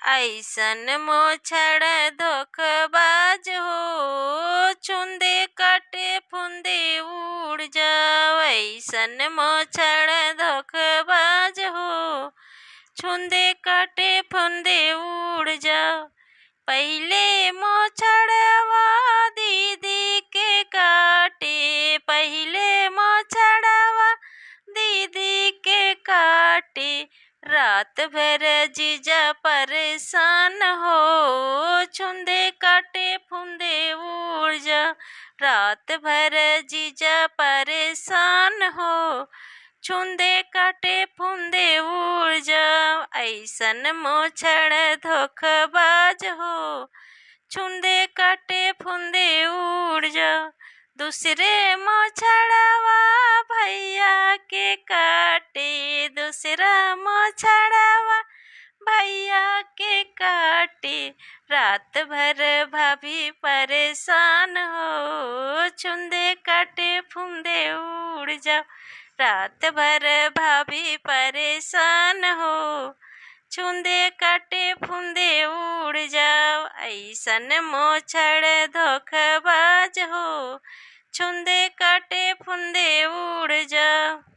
ऐसन मोछड़ धोखबाज हो, चुंदे काटे फुंदे उड़ जाओ। ऐसन मोछड़ धोखबाज हो, चुंदे काटे फुंदे उड़ जाओ। पहले मोछड़वा दीदी के काटे, पहले मोछड़वा दीदी के काटे। रात भर जीजा परेशान हो, चुंदे काटे फुंदे उड़ जा। रात भर जीजा परेशान हो, चुंदे काटे फुंदे उड़ जा। ऐसन मोछड़ धोखबाज हो, चुंदे काटे फुंदे उड़ जा। दूसरे मोछड़वा भैया के काटे, दूसरा मोछड़वा भैया के काटे। रात भर भाभी परेशान हो, चुंदे काटे फुंदे उड़ जाओ। रात भर भाभी परेशान हो, चुंदे काटे फुंदे उड़ जाओ। ऐसन मोछड़ धोखबाज हो, चुंदे काटे फुंदे उड़ जाओ।